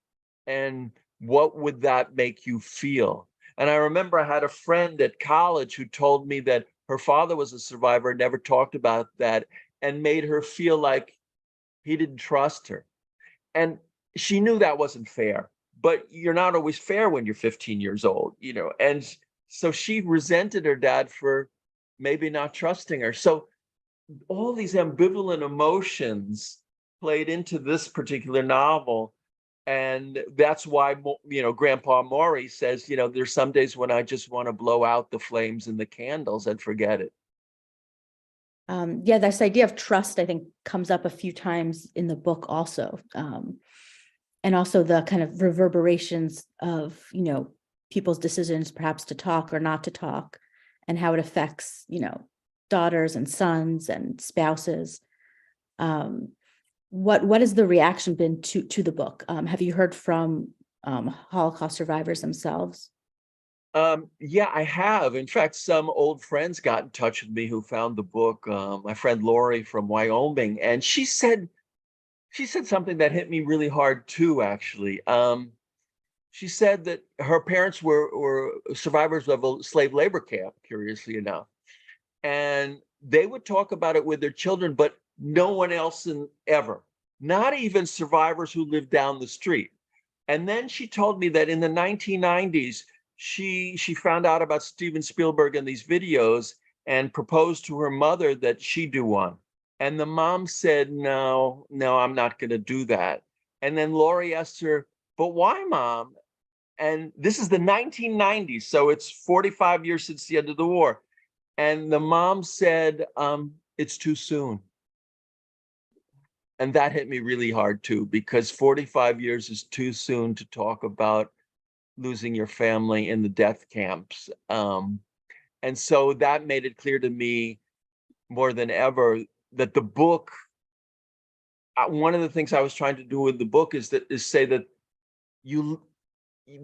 And what would that make you feel? And I remember I had a friend at college who told me that her father was a survivor, never talked about that, and made her feel like he didn't trust her. And she knew that wasn't fair, but you're not always fair when you're 15 years old, you know. And so she resented her dad for maybe not trusting her. So all these ambivalent emotions played into this particular novel. And that's why, Grandpa Maury says, there's some days when I just want to blow out the flames and the candles and forget it. Yeah, this idea of trust, I think, comes up a few times in the book also. And also the kind of reverberations of, people's decisions perhaps to talk or not to talk, and how it affects, daughters and sons and spouses. What has the reaction been to the book? Have you heard from Holocaust survivors themselves? Yeah, I have. In fact, some old friends got in touch with me who found the book. My friend Lori from Wyoming, and she said something that hit me really hard too, actually. She said that her parents were survivors of a slave labor camp, curiously enough. And they would talk about it with their children, but no one else ever, not even survivors who lived down the street. And then she told me that in the 1990s, she found out about Steven Spielberg and these videos and proposed to her mother that she do one. And the mom said, no, I'm not going to do that. And then Lori asked her, but why, Mom? And this is the 1990s, so it's 45 years since the end of the war. And the mom said, it's too soon. And that hit me really hard too, because 45 years is too soon to talk about losing your family in the death camps. And so that made it clear to me more than ever that the book, one of the things I was trying to do with the book is say that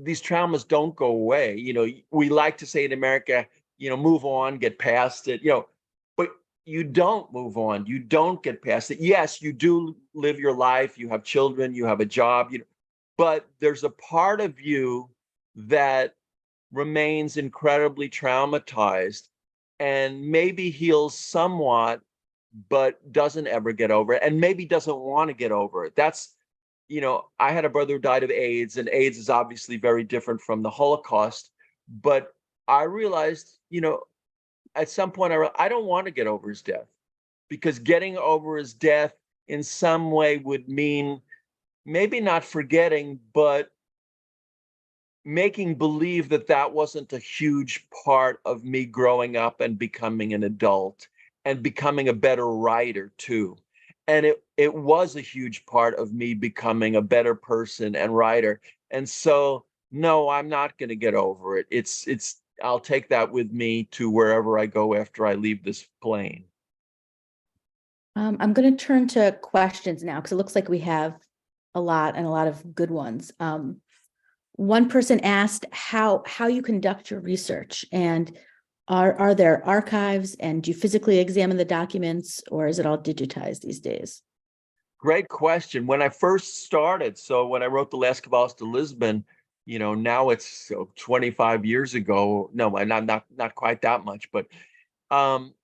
these traumas don't go away. We like to say in America, move on, get past it, but you don't move on. You don't get past it. Yes, you do live your life. You have children, you have a job, but there's a part of you that remains incredibly traumatized and maybe heals somewhat, but doesn't ever get over it, and maybe doesn't want to get over it. I had a brother who died of AIDS, and AIDS is obviously very different from the Holocaust. But I realized, at some point, I don't want to get over his death, because getting over his death in some way would mean maybe not forgetting, but making believe that that wasn't a huge part of me growing up and becoming an adult and becoming a better writer too. And it was a huge part of me becoming a better person and writer. And so, no, I'm not going to get over it. I'll take that with me to wherever I go after I leave this plane. I'm going to turn to questions now, because it looks like we have a lot, and a lot of good ones. One person asked how you conduct your research, and are there archives, and do you physically examine the documents, or is it all digitized these days? Great question. When I first started, so when I wrote The Last Kabbalist of Lisbon, now it's 25 years ago. No, not quite that much, but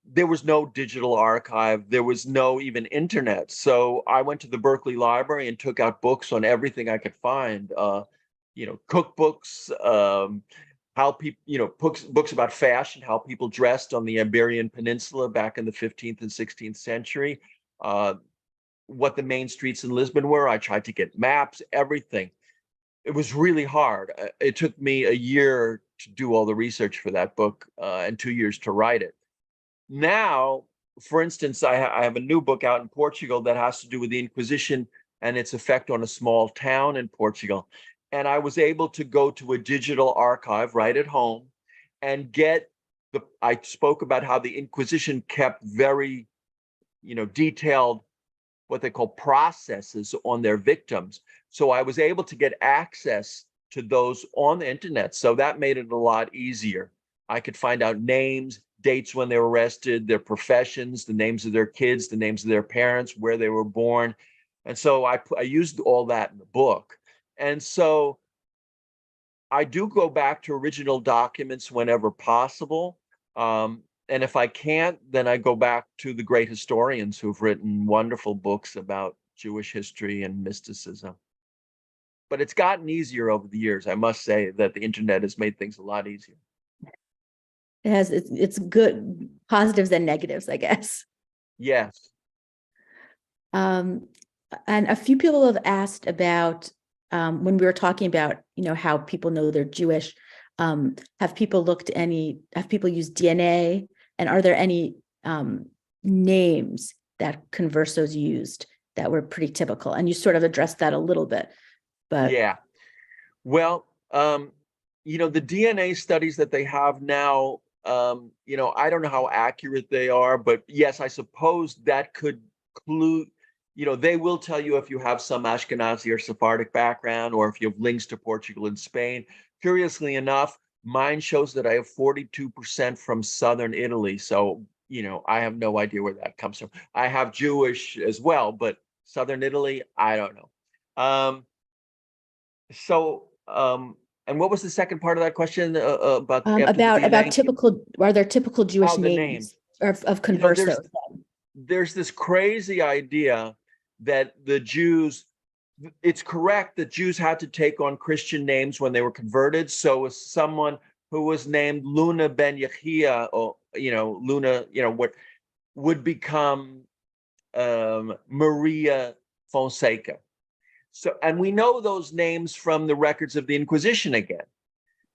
there was no digital archive. There was no even internet. So I went to the Berkeley Library and took out books on everything I could find. Cookbooks, how people, books about fashion, how people dressed on the Iberian Peninsula back in the 15th and 16th century, what the main streets in Lisbon were. I tried to get maps, everything. It was really hard. It took me a year to do all the research for that book, and 2 years to write it. Now, for instance, I have a new book out in Portugal that has to do with the Inquisition and its effect on a small town in Portugal. And I was able to go to a digital archive right at home and get I spoke about how the Inquisition kept very, detailed what they call processes on their victims. So I was able to get access to those on the internet. So that made it a lot easier. I could find out names, dates when they were arrested, their professions, the names of their kids, the names of their parents, where they were born. And so I used all that in the book. And so I do go back to original documents whenever possible. And if I can't, then I go back to the great historians who've written wonderful books about Jewish history and mysticism. But it's gotten easier over the years. I must say that the internet has made things a lot easier. It's good positives and negatives, I guess. Yes. And a few people have asked about when we were talking about, how people know they're Jewish. Have people used DNA? And are there any names that conversos used that were pretty typical? And you sort of addressed that a little bit, but yeah. Well, the DNA studies that they have now, I don't know how accurate they are, but yes, I suppose that could clue, they will tell you if you have some Ashkenazi or Sephardic background, or if you have links to Portugal and Spain. Curiously enough, mine shows that I have 42% from southern Italy. So, I have no idea where that comes from. I have Jewish as well, but southern Italy, I don't know. And what was the second part of that question about typical? Are there typical Jewish the names of conversos? There's this crazy idea that the Jews. It's correct that Jews had to take on Christian names when they were converted. So as someone who was named Luna ben Yechia, or Luna, what would become Maria Fonseca. So, and we know those names from the records of the Inquisition again.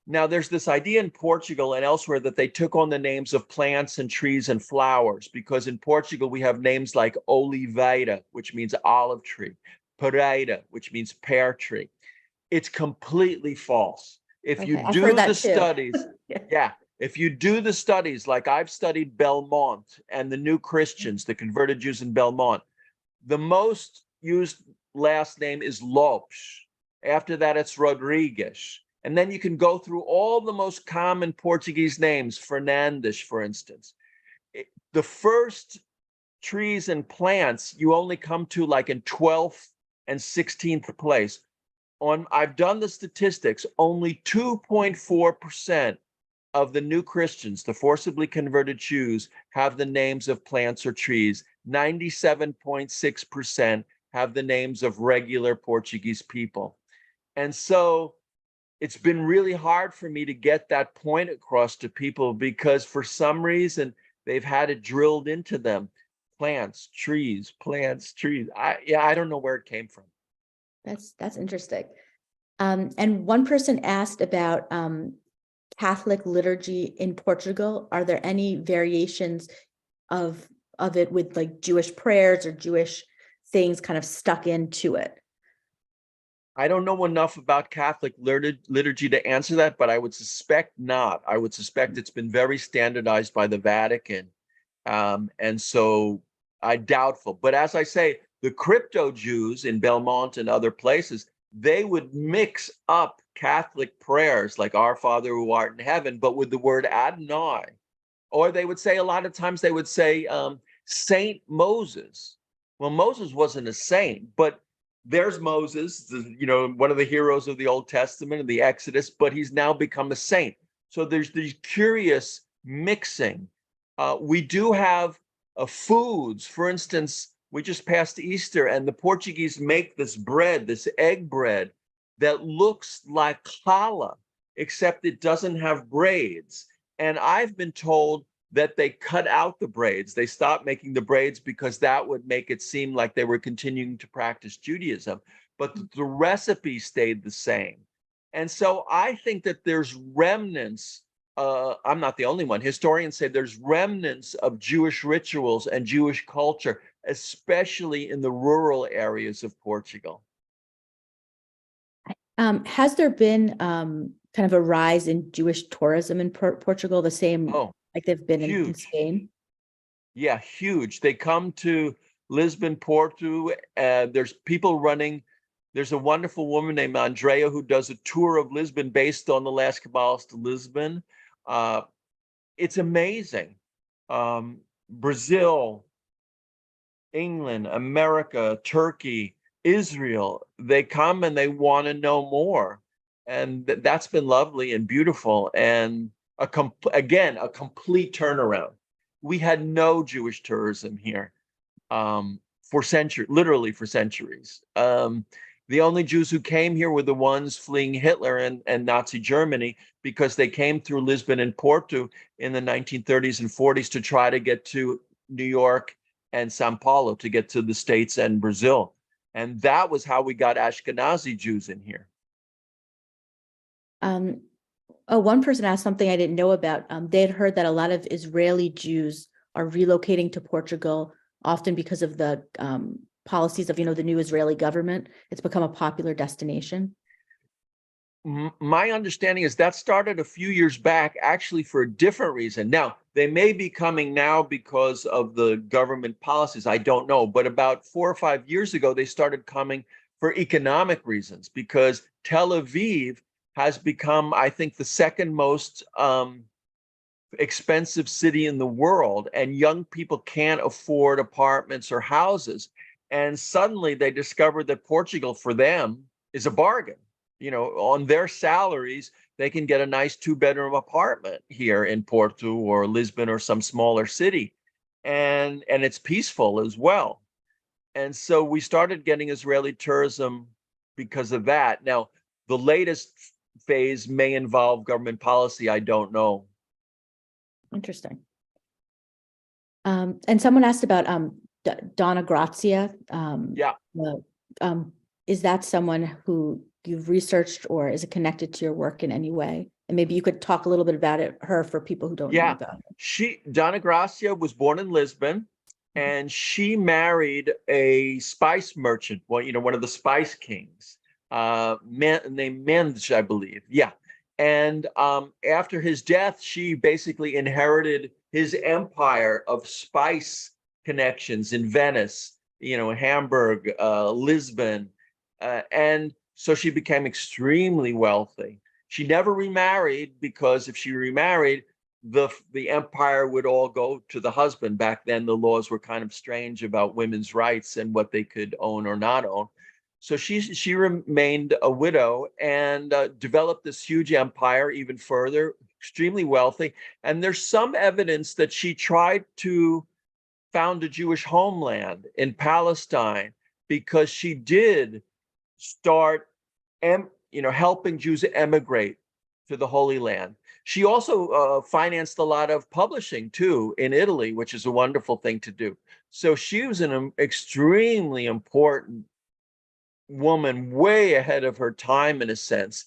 Now, there's this idea in Portugal and elsewhere that they took on the names of plants and trees and flowers, because in Portugal we have names like Oliveira, which means olive tree, Pereira, which means pear tree. It's completely false. If you do the studies, if you do the studies, like I've studied Belmont and the New Christians, the converted Jews in Belmont, the most used last name is Lopes. After that, it's Rodrigues. And then you can go through all the most common Portuguese names, Fernandes, for instance. The first trees and plants, you only come to like in 12th and 16th place. I've done the statistics, only 2.4% of the new Christians, the forcibly converted Jews, have the names of plants or trees. 97.6% have the names of regular Portuguese people. And so it's been really hard for me to get that point across to people, because for some reason they've had it drilled into them. Plants, trees, plants, trees. I don't know where it came from. That's interesting. And one person asked about Catholic liturgy in Portugal. Are there any variations of it with like Jewish prayers or Jewish things kind of stuck into it? I don't know enough about Catholic liturgy to answer that, but I would suspect not. I would suspect it's been very standardized by the Vatican. And so doubtful. But as I say, the crypto Jews in Belmont and other places, they would mix up Catholic prayers like Our Father who art in heaven, but with the word Adonai. Or they would say, a lot of times they would say Saint Moses. Well, Moses wasn't a saint, but there's Moses, one of the heroes of the Old Testament and the Exodus, but he's now become a saint. So there's these curious mixing. We do have foods. For instance, we just passed Easter, and the Portuguese make this bread, this egg bread, that looks like challah, except it doesn't have braids. And I've been told that they cut out the braids. They stopped making the braids because that would make it seem like they were continuing to practice Judaism. But the recipe stayed the same. And so I think that there's remnants. I'm not the only one. Historians say there's remnants of Jewish rituals and Jewish culture, especially in the rural areas of Portugal. Has there been kind of a rise in Jewish tourism in Portugal? The same, Like they've been in Huge. Spain? Yeah, huge. They come to Lisbon, Porto. There's people running. There's a wonderful woman named Andrea who does a tour of Lisbon based on the last Kabbalist of Lisbon. It's amazing. Brazil, England, America, Turkey, Israel, they come and they want to know more. And that's been lovely and beautiful. And again, a complete turnaround. We had no Jewish tourism here for centuries, literally for centuries. The only Jews who came here were the ones fleeing Hitler and Nazi Germany, because they came through Lisbon and Porto in the 1930s and 40s to try to get to New York and Sao Paulo, to get to the States and Brazil. And that was how we got Ashkenazi Jews in here. One person asked something I didn't know about. They had heard that a lot of Israeli Jews are relocating to Portugal, often because of the policies of, the new Israeli government. It's become a popular destination. My understanding is that started a few years back, actually for a different reason. Now, they may be coming now because of the government policies. I don't know. But about 4 or 5 years ago, they started coming for economic reasons, because Tel Aviv has become, I think, the second most expensive city in the world, and young people can't afford apartments or houses. And suddenly they discovered that Portugal for them is a bargain. On their salaries, they can get a nice 2-bedroom apartment here in Porto or Lisbon or some smaller city. And it's peaceful as well. And so we started getting Israeli tourism because of that. Now, the latest phase may involve government policy. I don't know. Interesting. And someone asked about Donna Grazia. Yeah. Is that someone who you've researched, or is it connected to your work in any way? And maybe you could talk a little bit about her for people who don't know about it. Donna Grazia was born in Lisbon, and she married a spice merchant. Well, one of the spice kings, named Mendes, I believe. Yeah. And after his death, she basically inherited his empire of spice connections in Venice, Hamburg, Lisbon, and so she became extremely wealthy. She never remarried, because if she remarried, the empire would all go to the husband. Back then, the laws were kind of strange about women's rights and what they could own or not own. So she remained a widow and developed this huge empire even further, extremely wealthy. And there's some evidence that she tried to found a Jewish homeland in Palestine, because she did start helping Jews emigrate to the Holy Land. She also financed a lot of publishing too in Italy, which is a wonderful thing to do. So she was an extremely important woman, way ahead of her time in a sense.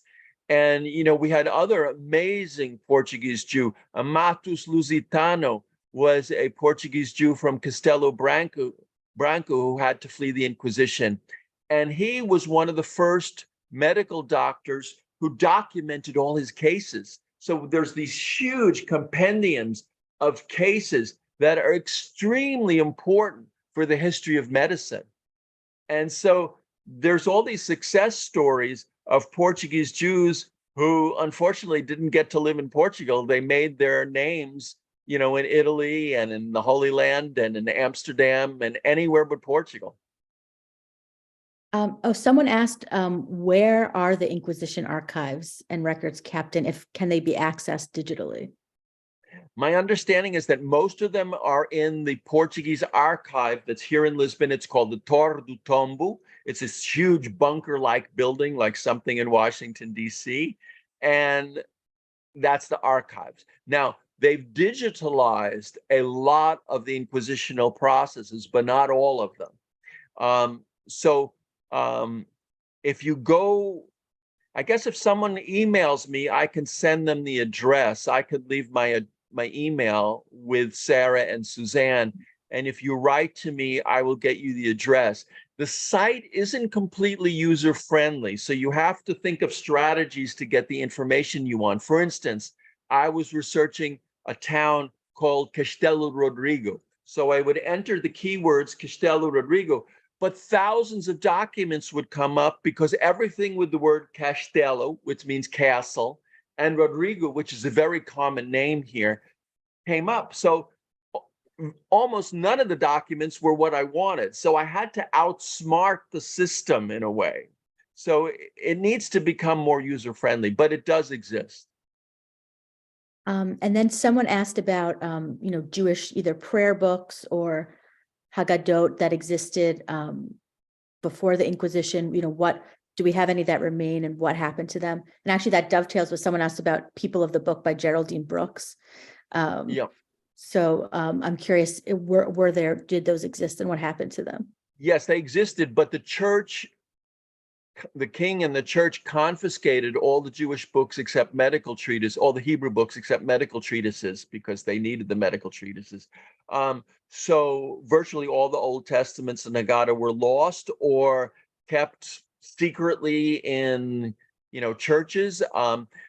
And we had other amazing Portuguese Jew. Amatus Lusitano was a Portuguese Jew from Castelo Branco who had to flee the Inquisition. And he was one of the first medical doctors who documented all his cases. So there's these huge compendiums of cases that are extremely important for the history of medicine. And so there's all these success stories of Portuguese Jews who unfortunately didn't get to live in Portugal. They made their names, in Italy and in the Holy Land and in Amsterdam and anywhere but Portugal. Someone asked, where are the Inquisition archives and records kept, and can they be accessed digitally? My understanding is that most of them are in the Portuguese archive that's here in Lisbon. It's called the Torre do Tombo. It's this huge bunker-like building, like something in Washington, D.C. And that's the archives. Now, they've digitalized a lot of the inquisitional processes, but not all of them. If you go, I guess if someone emails me, I can send them the address. I could leave my email with Sarah and Suzanne. And if you write to me, I will get you the address. The site isn't completely user-friendly, so you have to think of strategies to get the information you want. For instance, I was researching a town called Castelo Rodrigo. So I would enter the keywords Castelo Rodrigo, but thousands of documents would come up because everything with the word Castelo, which means castle, and Rodrigo, which is a very common name here, came up. So almost none of the documents were what I wanted. So I had to outsmart the system in a way. So it needs to become more user-friendly, but it does exist. And then someone asked about, Jewish either prayer books or Haggadot that existed before the Inquisition. What do we have any that remain, and what happened to them? And actually, that dovetails with someone asked about People of the Book by Geraldine Brooks. Yeah. So I'm curious, did those exist, and what happened to them? Yes, they existed, but the church, the king and the church confiscated all the Jewish books except medical treatises, all the Hebrew books except medical treatises, because they needed the medical treatises. So virtually all the Old Testaments and Haggadah were lost or kept secretly in, churches.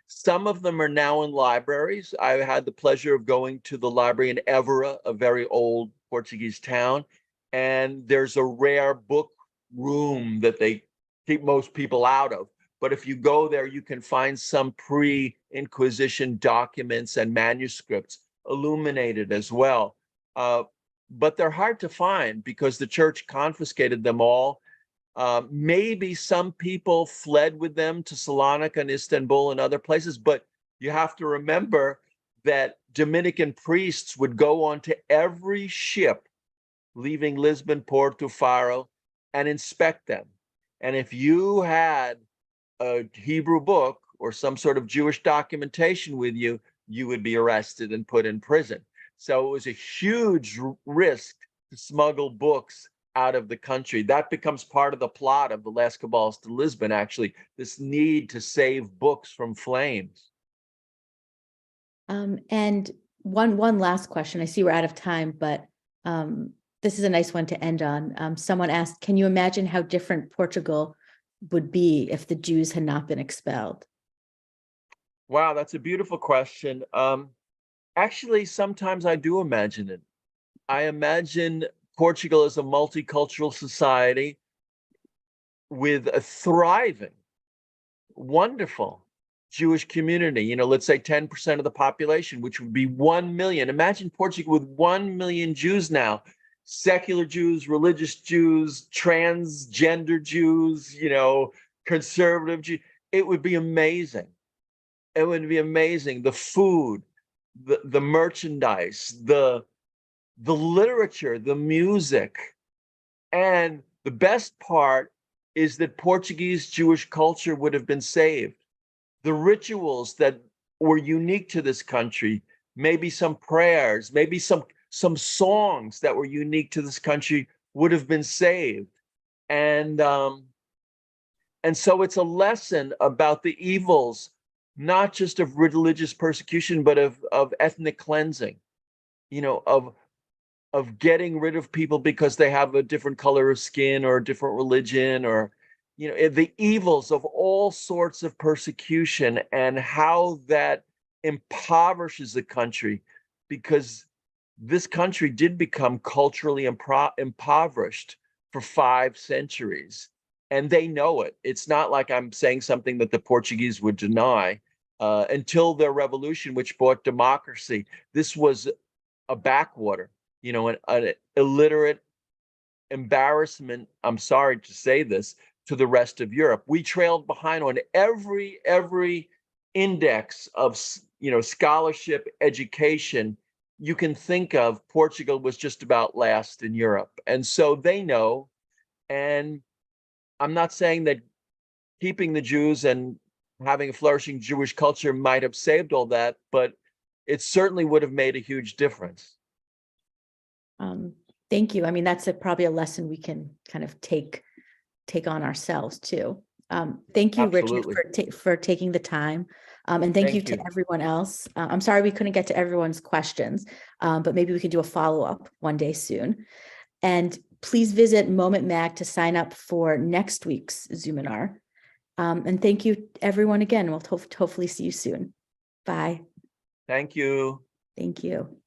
Some of them are now in libraries. I had the pleasure of going to the library in Évora, a very old Portuguese town, and there's a rare book room that they keep most people out of. But if you go there, you can find some pre-Inquisition documents and manuscripts illuminated as well. But they're hard to find because the church confiscated them all. Maybe some people fled with them to Salonika and Istanbul and other places, but you have to remember that Dominican priests would go onto every ship leaving Lisbon, Porto, Faro, and inspect them. And if you had a Hebrew book or some sort of Jewish documentation with you, you would be arrested and put in prison. So it was a huge risk to smuggle books out of the country. That becomes part of the plot of the last Kabbalist of Lisbon, actually, this need to save books from flames. And one last question. I see we're out of time, but this is a nice one to end on. Someone asked, can you imagine how different Portugal would be if the Jews had not been expelled? Wow, that's a beautiful question. Actually, sometimes I do imagine it. I imagine Portugal as a multicultural society with a thriving, wonderful Jewish community. Let's say 10% of the population, which would be 1 million. Imagine Portugal with 1 million Jews now. Secular Jews, religious Jews, transgender Jews, conservative Jews. It would be amazing. It would be amazing. The food, the merchandise, the literature, the music. And the best part is that Portuguese Jewish culture would have been saved. The rituals that were unique to this country, maybe some prayers, maybe some songs that were unique to this country would have been saved. And so it's a lesson about the evils, not just of religious persecution, but of ethnic cleansing, of getting rid of people because they have a different color of skin or a different religion, or, the evils of all sorts of persecution, and how that impoverishes the country, because this country did become culturally impoverished for 5 centuries, and they know it. It's not like I'm saying something that the Portuguese would deny. Until their revolution, which brought democracy, this was a backwater, an illiterate embarrassment, I'm sorry to say this, to the rest of Europe. We trailed behind on every index of, scholarship, education you can think of. Portugal was just about last in Europe. And so they know. And I'm not saying that keeping the Jews and having a flourishing Jewish culture might have saved all that, but it certainly would have made a huge difference. Thank you. I mean, that's probably a lesson we can kind of take on ourselves too. Thank you, Absolutely. Richard, for taking the time. And thank you to everyone else. I'm sorry we couldn't get to everyone's questions, but maybe we could do a follow-up one day soon. And please visit Moment Mag to sign up for next week's Zoominar. And thank you, everyone, again. We'll hopefully see you soon. Bye. Thank you. Thank you.